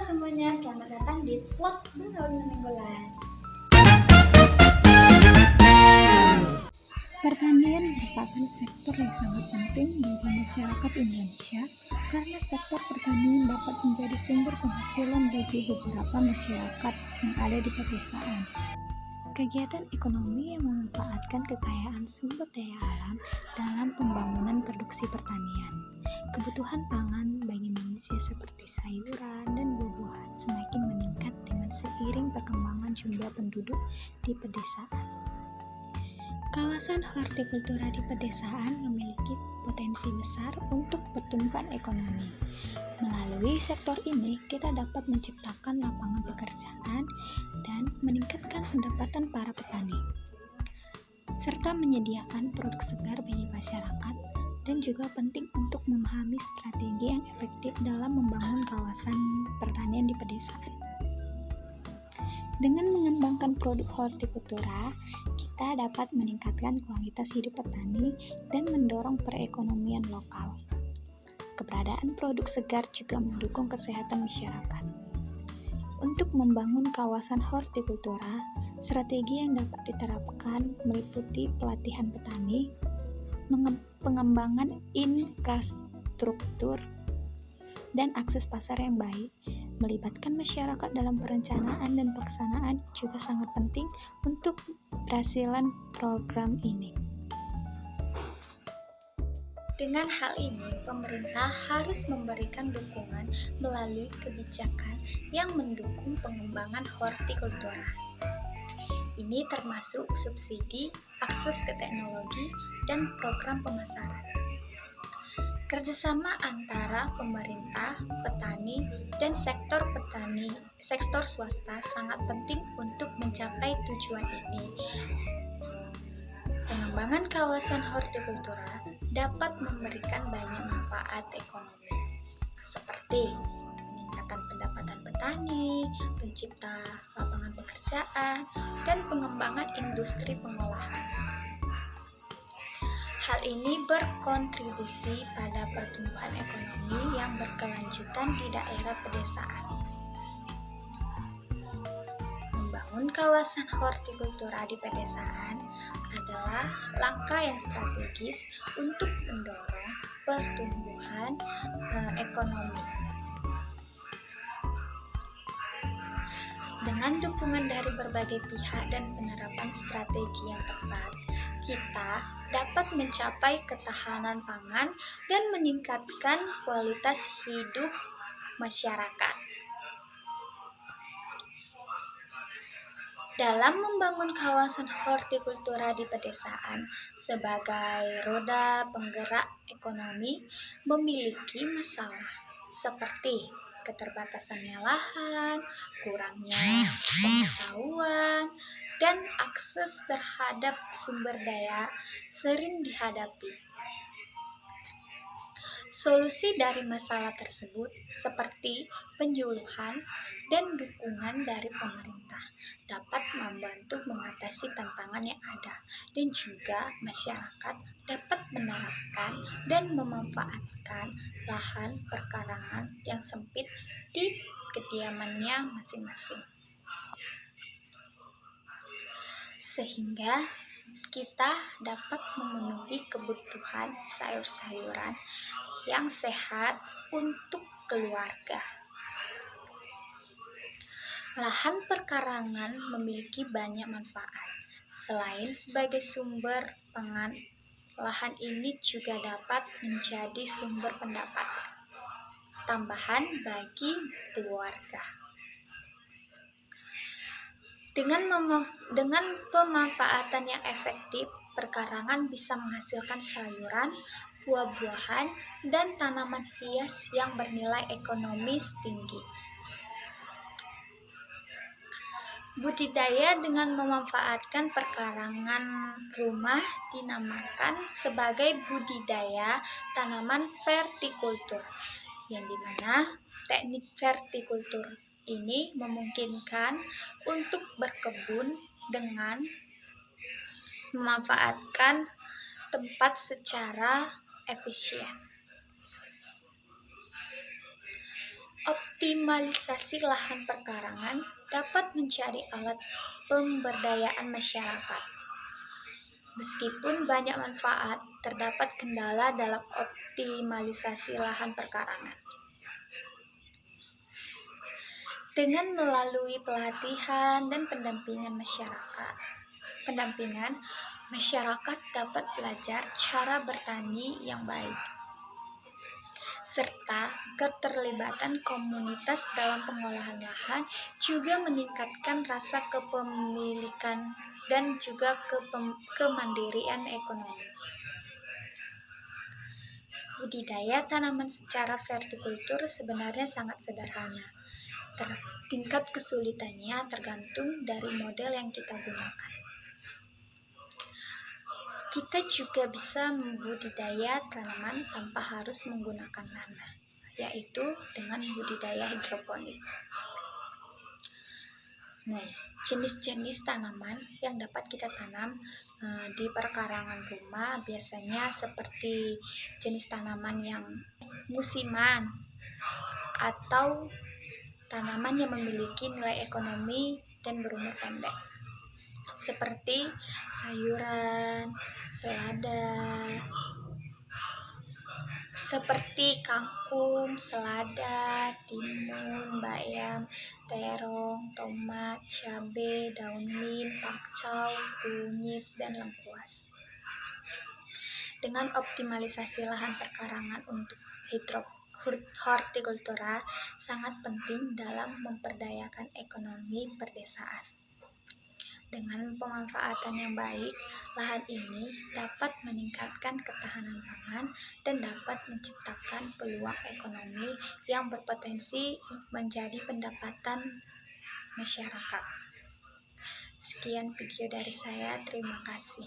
semuanya, selamat datang di vlog Bengawan Mingguan. Pertanian merupakan sektor yang sangat penting bagi masyarakat Indonesia karena sektor pertanian dapat menjadi sumber penghasilan bagi beberapa masyarakat yang ada di pedesaan. Kegiatan ekonomi yang memanfaatkan kekayaan sumber daya alam dalam pembangunan produksi pertanian. Kebutuhan pangan bagi manusia seperti sayuran dan buah-buahan semakin meningkat dengan seiring perkembangan jumlah penduduk di pedesaan. Kawasan hortikultura di pedesaan memiliki potensi besar untuk pertumbuhan ekonomi. Melalui sektor ini, kita dapat menciptakan lapangan pekerjaan dan meningkatkan pendapatan para petani, serta menyediakan produk segar bagi masyarakat, dan juga penting untuk memahami strategi yang efektif dalam membangun kawasan pertanian di pedesaan. Dengan mengembangkan produk hortikultura, kita dapat meningkatkan kualitas hidup petani dan mendorong perekonomian lokal. Keberadaan produk segar juga mendukung kesehatan masyarakat. Untuk membangun kawasan hortikultura, strategi yang dapat diterapkan meliputi pelatihan petani, pengembangan infrastruktur, dan akses pasar yang baik. Melibatkan masyarakat dalam perencanaan dan pelaksanaan juga sangat penting untuk keberhasilan program ini. Dengan hal ini, pemerintah harus memberikan dukungan melalui kebijakan yang mendukung pengembangan hortikultura. Ini termasuk subsidi, akses ke teknologi, dan program pemasaran. Kerjasama antara pemerintah, petani, dan sektor swasta sangat penting untuk mencapai tujuan ini. Pengembangan kawasan hortikultura dapat memberikan banyak manfaat ekonomi, seperti meningkatkan pendapatan petani, pencipta lapangan pekerjaan, dan pengembangan industri pengolahan. Hal ini berkontribusi pada pertumbuhan ekonomi yang berkelanjutan di daerah pedesaan. Membangun kawasan hortikultura di pedesaan adalah langkah yang strategis untuk mendorong pertumbuhan ekonomi. Dengan dukungan dari berbagai pihak dan penerapan strategi yang tepat, kita dapat mencapai ketahanan pangan dan meningkatkan kualitas hidup masyarakat. Dalam membangun kawasan hortikultura di pedesaan sebagai roda penggerak ekonomi memiliki masalah seperti keterbatasannya lahan, kurangnya pengetahuan, dan akses terhadap sumber daya sering dihadapi. Solusi dari masalah tersebut seperti penyuluhan dan dukungan dari pemerintah dapat membantu mengatasi tantangan yang ada, dan juga masyarakat dapat menerapkan dan memanfaatkan lahan perkarangan yang sempit di kediamannya masing-masing, sehingga kita dapat memenuhi kebutuhan sayur-sayuran yang sehat untuk keluarga. Lahan perkarangan memiliki banyak manfaat. Selain sebagai sumber pangan, lahan ini juga dapat menjadi sumber pendapatan tambahan bagi keluarga. Dengan pemanfaatan yang efektif, perkarangan bisa menghasilkan sayuran, buah-buahan, dan tanaman hias yang bernilai ekonomis tinggi. Budidaya dengan memanfaatkan perkarangan rumah dinamakan sebagai budidaya tanaman vertikultur, yang dimana teknik vertikultur ini memungkinkan untuk berkebun dengan memanfaatkan tempat secara efisien. Optimalisasi lahan perkarangan dapat menjadi alat pemberdayaan masyarakat. Meskipun banyak manfaat, terdapat kendala dalam optimalisasi lahan perkarangan. Dengan melalui pelatihan dan pendampingan masyarakat dapat belajar cara bertani yang baik, serta keterlibatan komunitas dalam pengolahan lahan juga meningkatkan rasa kepemilikan dan juga kemandirian ekonomi. Budidaya tanaman secara vertikultur sebenarnya sangat sederhana. Tingkat kesulitannya tergantung dari model yang kita gunakan. Kita juga bisa membudidaya tanaman tanpa harus menggunakan tanah, yaitu dengan budidaya hidroponik. Nah, jenis-jenis tanaman yang dapat kita tanam di perkarangan rumah biasanya seperti jenis tanaman yang musiman atau tanaman yang memiliki nilai ekonomi dan berumur pendek, seperti sayuran, selada, seperti kangkung, selada, timun, bayam, terong, tomat, cabai, daun mint, pakcoy, kunyit, dan lengkuas. Dengan optimalisasi lahan perkarangan untuk hortikultura sangat penting dalam memperdayakan ekonomi perdesaan. Dengan pemanfaatan yang baik, lahan ini dapat meningkatkan ketahanan pangan dan dapat menciptakan peluang ekonomi yang berpotensi menjadi pendapatan masyarakat. Sekian video dari saya, terima kasih.